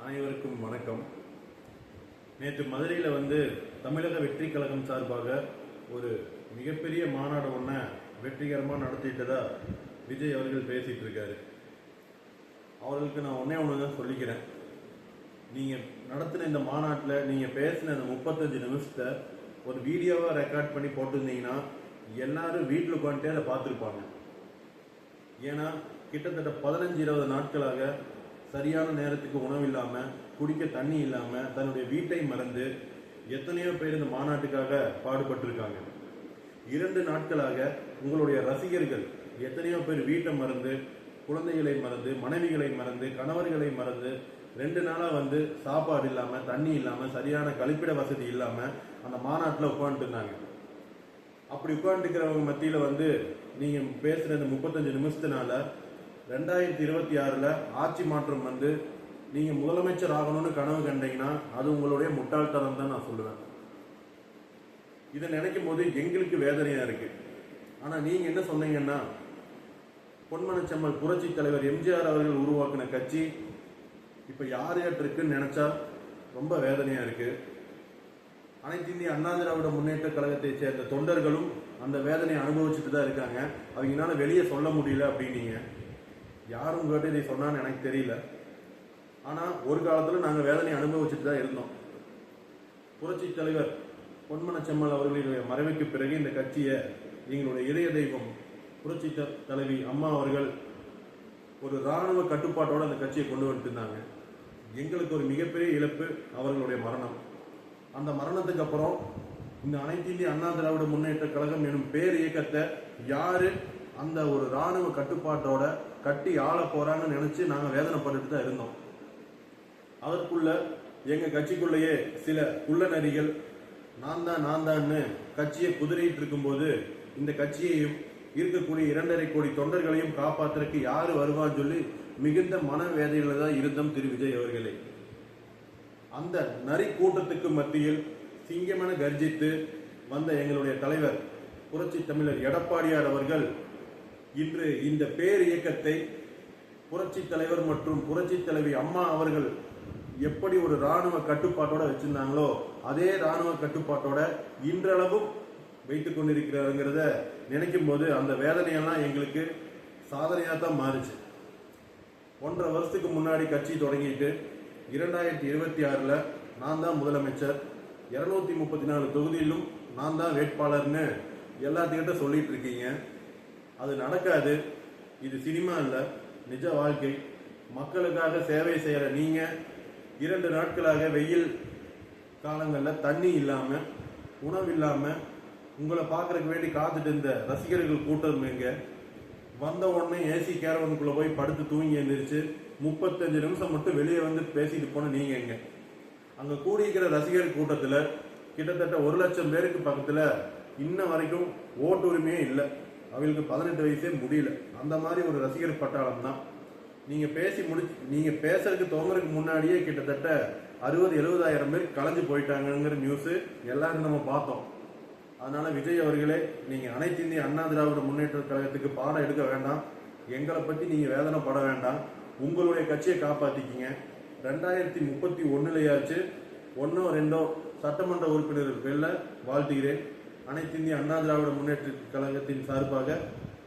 அனைவருக்கும் வணக்கம். நேற்று மதுரையில் தமிழக வெற்றி கழகம் சார்பாக ஒரு மிகப்பெரிய மாநாடு ஒன்றை வெற்றிகரமாக நடத்திட்டதா விஜய் அவர்கள் பேசிட்டு இருக்காரு. அவர்களுக்கு நான் ஒன்று தான் சொல்லிக்கிறேன். நீங்கள் நடத்தின இந்த மாநாட்டில் நீங்கள் பேசின அந்த 35 நிமிஷத்தை ஒரு வீடியோவாக ரெக்கார்ட் பண்ணி போட்டிருந்தீங்கன்னா எல்லாரும் வீட்டில் உட்காந்துட்டே அதை பார்த்துருப்பாங்க. ஏன்னா கிட்டத்தட்ட 15-20 நாட்களாக சரியான நேரத்துக்கு உணவு இல்லாமல், குடிக்க தண்ணி இல்லாமல், தன்னுடைய வீட்டை மறந்து எத்தனையோ பேர் இந்த மாநாட்டுக்காக பாடுபட்டிருக்காங்க. 2 நாட்களாக உங்களுடைய ரசிகர்கள் எத்தனையோ பேர் வீட்டை மறந்து, குழந்தைகளை மறந்து, மனைவிகளை மறந்து, கணவர்களை மறந்து 2 நாளாக சாப்பாடு இல்லாமல், தண்ணி இல்லாமல், சரியான கழிப்பிட வசதி இல்லாமல் அந்த மாநாட்டில் உட்காந்துட்டு இருந்தாங்க. அப்படி உட்காந்துருக்கிறவங்க மத்தியில் நீங்கள் பேசுகிற இந்த 35 நிமிஷத்தினால 2026 ஆட்சி மாற்றம் நீங்கள் முதலமைச்சர் ஆகணும்னு கனவு கண்டீங்கன்னா அது உங்களுடைய முட்டாள்தனம் தான் நான் சொல்லுவேன். இதை நினைக்கும் போது எங்களுக்கு வேதனையா இருக்கு. ஆனா நீங்க என்ன சொன்னீங்கன்னா, பொன்மனச்செம்மல் புரட்சி தலைவர் எம்ஜிஆர் அவர்கள் உருவாக்கின கட்சி இப்ப யார் இருக்குன்னு நினைச்சா ரொம்ப வேதனையா இருக்கு. அனைத்து இந்திய அண்ணா திராவிட முன்னேற்ற கழகத்தை சேர்ந்த தொண்டர்களும் அந்த வேதனையை அனுபவிச்சுட்டு தான் இருக்காங்க. அவங்களால வெளியே சொல்ல முடியல அப்படின்னீங்க. யாரும் கேட்டு இதை சொன்னான்னு எனக்கு தெரியல. ஆனா ஒரு காலத்துல நாங்க வேதனையை அனுபவிச்சுட்டு தான் இருந்தோம். புரட்சி தலைவர் பொன்மனச்செம்மல் அவர்களுடைய மறைவுக்கு பிறகு இந்த கட்சியை எங்களுடைய இதய தெய்வம் புரட்சி தலைவி அம்மா அவர்கள் ஒரு இராணுவ கட்டுப்பாட்டோட அந்த கட்சியை கொண்டு வந்துட்டு இருந்தாங்க. எங்களுக்கு ஒரு மிகப்பெரிய இழப்பு அவர்களுடைய மரணம். அந்த மரணத்துக்கு அப்புறம் இந்த அனைத்து இந்திய அண்ணா திராவிட முன்னேற்ற கழகம் எனும் பேர் இயக்கத்தை யாரு அந்த ஒரு இராணுவ கட்டுப்பாட்டோட கட்டி ஆள போறாங்கன்னு நினைச்சு நாங்க வேதனைப்பட்டு தான் இருந்தோம். அதற்குள்ள எங்க கட்சிக்குள்ளேயே சில குள்ள நரிகள் நான் தான்னு கட்சியை குதிரையிட்டு இருக்கும்போது இந்த கட்சியையும் இருக்கக்கூடிய 2.5 கோடி தொண்டர்களையும் காப்பாற்றுறதுக்கு யாரு வருவான்னு சொல்லி மிகுந்த மனவேதையில தான் இருந்தோம் திரு விஜய் அவர்களே. அந்த நரி கூட்டத்துக்கு மத்தியில் சிங்கமென கர்ஜித்து வந்த எங்களுடைய தலைவர் புரட்சி தமிழர் எடப்பாடியார் அவர்கள் இன்று இந்த பேர் இயக்கத்தை புரட்சி தலைவர் மற்றும் புரட்சி தலைவி அம்மா அவர்கள் எப்படி ஒரு இராணுவ கட்டுப்பாட்டோட வச்சிருந்தாங்களோ அதே இராணுவ கட்டுப்பாட்டோட இன்றளவும் வைத்துக் கொண்டிருக்கிறாருங்கிறத நினைக்கும் போது அந்த வேதனையெல்லாம் எங்களுக்கு சாதனையா தான் மாறுச்சு. 1.5 வருஷத்துக்கு முன்னாடி கட்சி தொடங்கிட்டு 2026 நான் தான் முதலமைச்சர், 234 தொகுதியிலும் நான் தான் வேட்பாளர்னு எல்லாத்துக்கிட்ட சொல்லிட்டு இருக்கீங்க. அது நடக்காது. இது சினிமா இல்ல, நிஜ வாழ்க்கை. மக்களுக்காக சேவை செய்யற நீங்க 2 நாட்களாக வெயில் காலங்களில் தண்ணி இல்லாம, உணவு இல்லாம, உங்களை பார்க்கறதுக்கு வேண்டி காத்துட்டு இருந்த ரசிகர்கள் கூட்டம் எங்க வந்த உடனே ஏசி கேரவனுக்குள்ள போய் படுத்து தூங்கி எழுந்திரிச்சு 35 நிமிஷம் மட்டும் வெளியே பேசிட்டு போன நீங்க எங்க? அங்க கூடியிருக்கிற ரசிகர் கூட்டத்துல கிட்டத்தட்ட 1 லட்சம் பேருக்கு பக்கத்துல இன்ன வரைக்கும் ஓட்டு உரிமையே இல்லை. அவங்களுக்கு 18 வயசே முடியல. அந்த மாதிரி ஒரு ரசிகர் பட்டாளம் தான். நீங்க பேசுறதுக்கு துவங்குறதுக்கு முன்னாடியே கிட்டத்தட்ட 60-70 பேர் கலைஞ்சு போயிட்டாங்கிற நியூஸ் எல்லாரும் நம்ம பார்த்தோம். அதனால விஜய் அவர்களே, நீங்க அனைத்து இந்திய அண்ணா திராவிட முன்னேற்ற கழகத்துக்கு பாடம் எடுக்க வேண்டாம். எங்களை பத்தி நீங்க வேதனைப்பட வேண்டாம். உங்களுடைய கட்சியை காப்பாத்திக்கிங்க. 2031 1 2 சட்டமன்ற உறுப்பினர்கள் வெல்ல வாழ்த்துகிறேன். அனைத்து இந்திய அண்ணா திராவிட முன்னேற்ற கழகத்தின் சார்பாக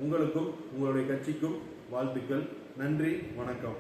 உங்களுக்கும் உங்களுடைய கட்சிக்கும் வாழ்த்துக்கள். நன்றி, வணக்கம்.